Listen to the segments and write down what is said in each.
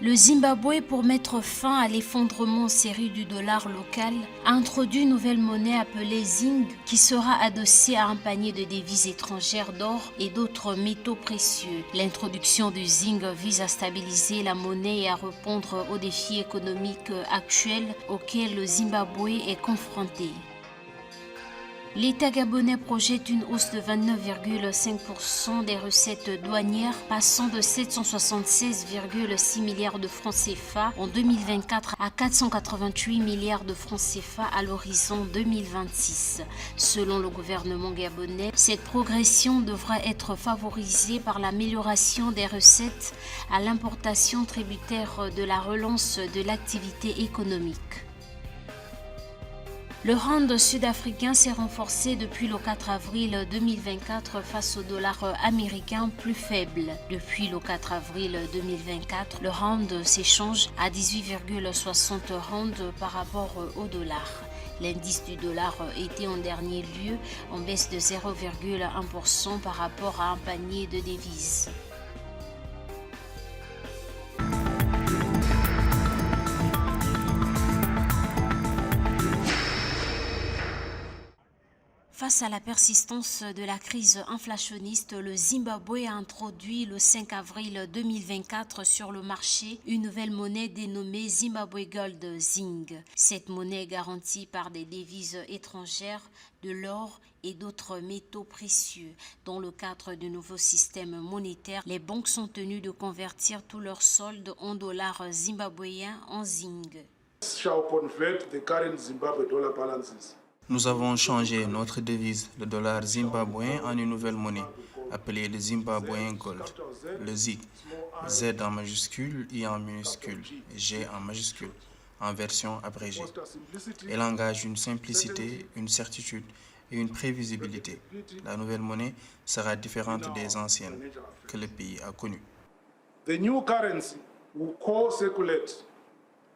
Le Zimbabwe, pour mettre fin à l'effondrement en série du dollar local, a introduit une nouvelle monnaie appelée Zing qui sera adossée à un panier de devises étrangères d'or et d'autres métaux précieux. L'introduction du Zing vise à stabiliser la monnaie et à répondre aux défis économiques actuels auxquels le Zimbabwe est confronté. L'État gabonais projette une hausse de 29,5% des recettes douanières, passant de 776,6 milliards de francs CFA en 2024 à 488 milliards de francs CFA à l'horizon 2026. Selon le gouvernement gabonais, cette progression devra être favorisée par l'amélioration des recettes à l'importation tributaire de la relance de l'activité économique. Le rand sud-africain s'est renforcé depuis le 4 avril 2024 face au dollar américain plus faible. Depuis le 4 avril 2024, le rand s'échange à 18,60 rand par rapport au dollar. L'indice du dollar était en dernier lieu en baisse de 0,1% par rapport à un panier de devises. Face à la persistance de la crise inflationniste, le Zimbabwe a introduit le 5 avril 2024 sur le marché une nouvelle monnaie dénommée Zimbabwe Gold Zing. Cette monnaie est garantie par des devises étrangères, de l'or et d'autres métaux précieux. Dans le cadre du nouveau système monétaire, les banques sont tenues de convertir tous leurs soldes en dollars zimbabwéens en Zing. Shall convert the current Zimbabwe dollar balances. Nous avons changé notre devise, le dollar zimbabwéen, en une nouvelle monnaie, appelée le Zimbabwean Gold, le Z. Z en majuscule, I en minuscule, G en majuscule, en version abrégée. Elle engage une simplicité, une certitude et une prévisibilité. La nouvelle monnaie sera différente des anciennes que le pays a connues. The new currency will co-circulate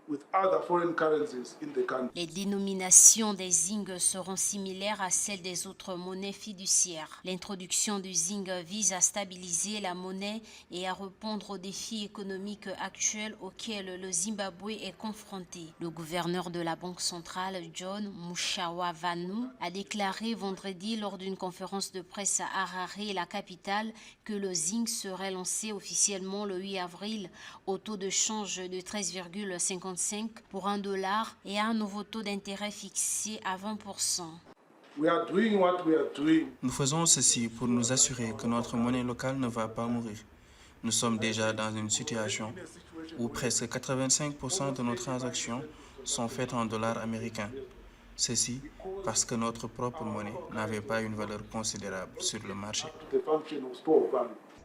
with other foreign currencies in the country. Les dénominations des Zing seront similaires à celles des autres monnaies fiduciaires. L'introduction du Zing vise à stabiliser la monnaie et à répondre aux défis économiques actuels auxquels le Zimbabwe est confronté. Le gouverneur de la Banque centrale, John Mushawa-Vanu, a déclaré vendredi lors d'une conférence de presse à Harare, la capitale, que le Zing serait lancé officiellement le 8 avril au taux de change de 13,55 pour un dollar et à un nouveau taux d'intérêt fixé à 20%. Nous faisons ceci pour nous assurer que notre monnaie locale ne va pas mourir. Nous sommes déjà dans une situation où presque 85% de nos transactions sont faites en dollars américains. Ceci parce que notre propre monnaie n'avait pas une valeur considérable sur le marché.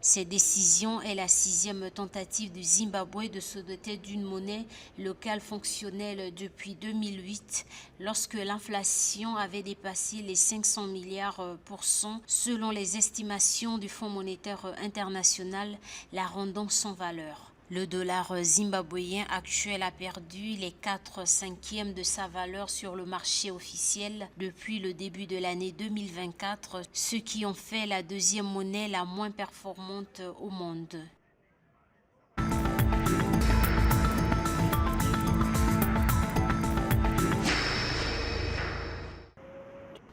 Cette décision est la 6e tentative du Zimbabwe de se doter d'une monnaie locale fonctionnelle depuis 2008, lorsque l'inflation avait dépassé les 500 milliards % selon les estimations du Fonds monétaire international, la rendant sans valeur. Le dollar zimbabwéen actuel a perdu les 4/5 de sa valeur sur le marché officiel depuis le début de l'année 2024, ce qui en fait la deuxième monnaie la moins performante au monde.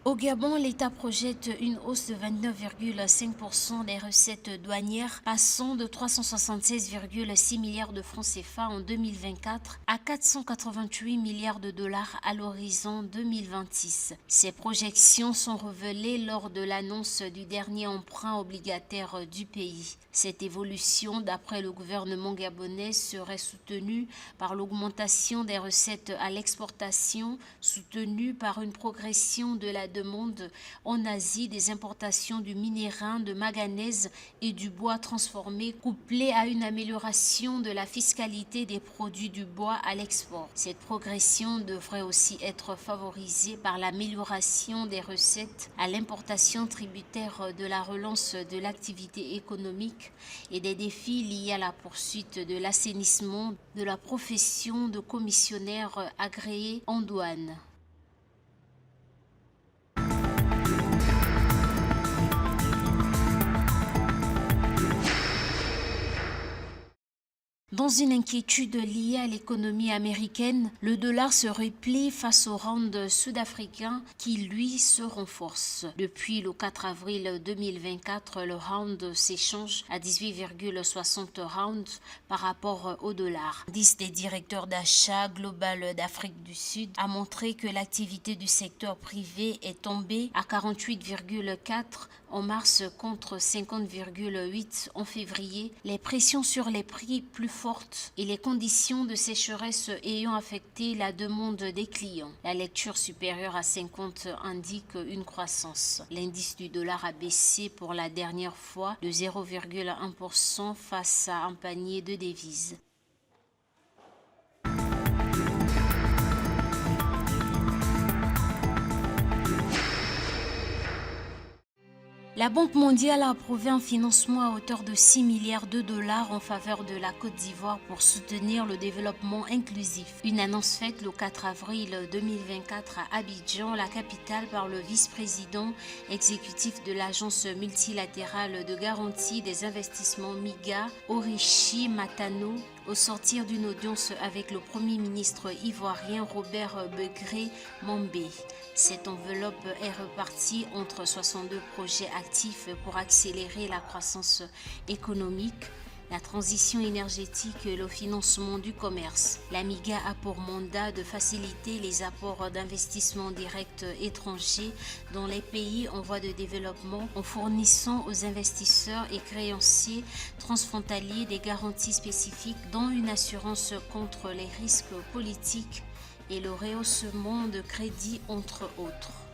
Au Gabon, l'État projette une hausse de 29,5% des recettes douanières, passant de 376,6 milliards de francs CFA en 2024 à 488 milliards de dollars à l'horizon 2026. Ces projections sont révélées lors de l'annonce du dernier emprunt obligataire du pays. Cette évolution, d'après le gouvernement gabonais, serait soutenue par l'augmentation des recettes à l'exportation, soutenue par une progression de la demande en Asie des importations du minerai de manganèse et du bois transformé, couplée à une amélioration de la fiscalité des produits du bois à l'export. Cette progression devrait aussi être favorisée par l'amélioration des recettes à l'importation tributaire de la relance de l'activité économique et des défis liés à la poursuite de l'assainissement de la profession de commissionnaire agréé en douane. Dans une inquiétude liée à l'économie américaine, le dollar se replie face au rand sud-africain qui, lui, se renforce. Depuis le 4 avril 2024, le rand s'échange à 18,60 rounds par rapport au dollar. L'indice des directeurs d'achat global d'Afrique du Sud a montré que l'activité du secteur privé est tombée à 48,4 en mars contre 50,8 en février. Les pressions sur les prix plus fortes et les conditions de sécheresse ayant affecté la demande des clients. La lecture supérieure à 50 indique une croissance. L'indice du dollar a baissé pour la dernière fois de 0,1% face à un panier de devises. La Banque mondiale a approuvé un financement à hauteur de 6 milliards de dollars en faveur de la Côte d'Ivoire pour soutenir le développement inclusif. Une annonce faite le 4 avril 2024 à Abidjan, la capitale, par le vice-président exécutif de l'Agence multilatérale de garantie des investissements MIGA, Orichi Matano, au sortir d'une audience avec le Premier ministre ivoirien Robert Begré Mambé. Cette enveloppe est repartie entre 62 projets actifs pour accélérer la croissance économique, la transition énergétique et le financement du commerce. La MIGA a pour mandat de faciliter les apports d'investissements directs étrangers dans les pays en voie de développement en fournissant aux investisseurs et créanciers transfrontaliers des garanties spécifiques dont une assurance contre les risques politiques et le rehaussement de crédit entre autres.